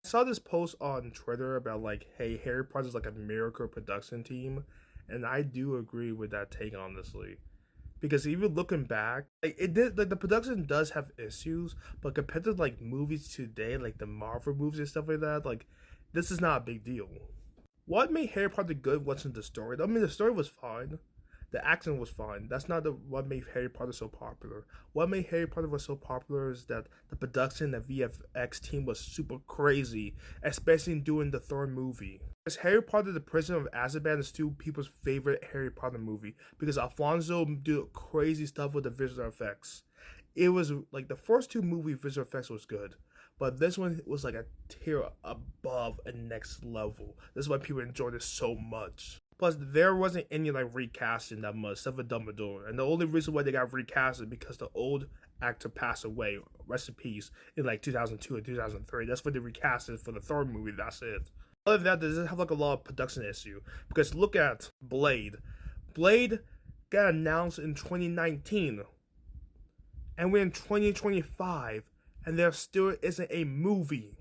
saw this post on Twitter about like, hey, Harry Potter's like a miracle production team, and I do agree with that take honestly. Because even looking back, like it did like the production does have issues, but compared to like movies today, like the Marvel movies and stuff like that, like this is not a big deal. What made Harry Potter good wasn't the story. I mean, the story was fine. The accent was fine. That's not what made Harry Potter so popular. What made Harry Potter was so popular is that the production, the VFX team was super crazy, especially during the third movie. Because Harry Potter: The Prisoner of Azkaban is still people's favorite Harry Potter movie because Alfonso did crazy stuff with the visual effects. It was like the first two movie visual effects was good, but this one was like a tier above and next level. This is why people enjoyed it so much. Plus, there wasn't any like recasting that much except for Dumbledore, and the only reason why they got recast is because the old actor passed away. Rest in peace in like 2002 and 2003. That's when they recast it for the third movie. That's it. Other than that, doesn't have like a lot of production issue because look at Blade. Blade got announced in 2019, and we're in 2025, and there still isn't a movie.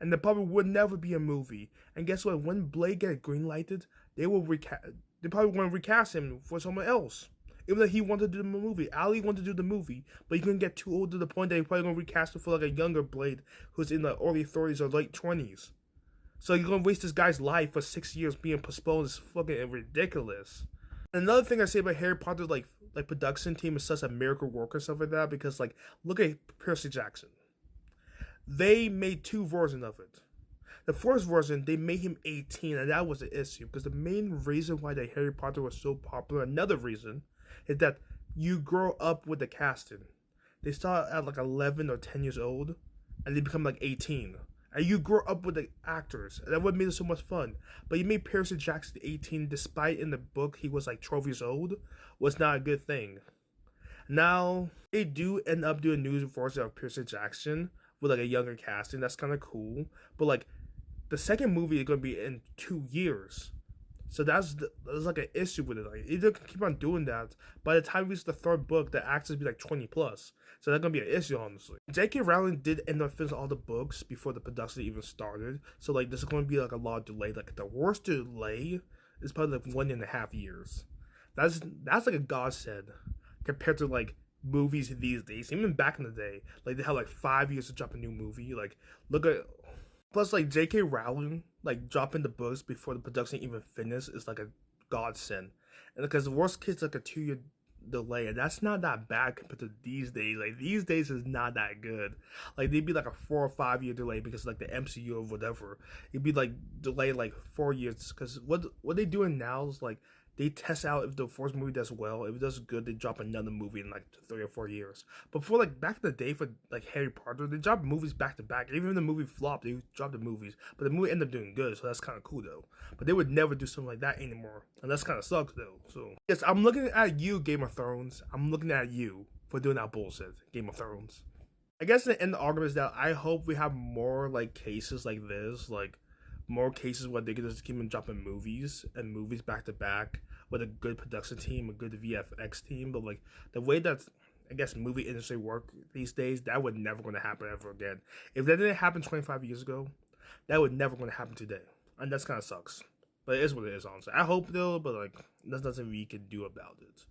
And there probably would never be a movie. And guess what? When Blade gets greenlighted, they will recast. They probably want to recast him for someone else. Even though he wanted to do the movie, Ali wanted to do the movie, but he couldn't get too old to the point that he's probably gonna recast him for like a younger Blade who's in the early 30s or late 20s. So you're gonna waste this guy's life for 6 years being postponed. It's fucking ridiculous. Another thing I say about Harry Potter, like production team is such a miracle work and stuff like that because like look at Percy Jackson. They made two versions of it. The first version, they made him 18, and that was the issue. Because the main reason why the Harry Potter was so popular, another reason, is that you grow up with the casting. They start at like 11 or 10 years old, and they become like 18. And you grow up with the actors. And that would make it so much fun. But you made Percy Jackson 18, despite in the book he was like 12 years old, was not a good thing. Now, they do end up doing new version of Percy Jackson with like a younger casting. That's kind of cool. But like, the second movie is going to be in 2 years. So there's like an issue with it. Like, either can keep on doing that. By the time we reach the third book, the actors be like 20 plus. So that's going to be an issue, honestly. J.K. Rowling did end up finishing all the books before the production even started. So like, there's going to be like a lot of delay. Like, the worst delay is probably like 1.5 years. That's like a godsend compared to like movies these days. Even back in the day, like they had like 5 years to drop a new movie. Like, look at. Plus, like J.K. Rowling, like dropping the books before the production even finished is like a godsend, and because the worst case like a 2 year delay, and that's not that bad compared to these days. Like these days is not that good. Like they'd be like a 4 or 5 year delay because like the MCU or whatever. It'd be like delayed like 4 years because what they doing now is like they test out if the first movie does well. If it does good, they drop another movie in like 3 or 4 years. But for like back in the day for like Harry Potter, they dropped movies back to back. Even if the movie flopped, they dropped the movies. But the movie ended up doing good, so that's kind of cool though. But they would never do something like that anymore, and that's kind of sucks though. So yes, I'm looking at you, Game of Thrones. I'm looking at you for doing that bullshit, Game of Thrones. I guess the end argument is that I hope we have more like cases like this, like more cases where they can just keep on dropping movies and movies back to back with a good production team, a good VFX team. But like the way that I guess movie industry work these days, that would never going to happen ever again. If that didn't happen 25 years ago, that would never going to happen today, and that's kind of sucks. But it is what it is, honestly. I hope though, but like there's nothing we can do about it.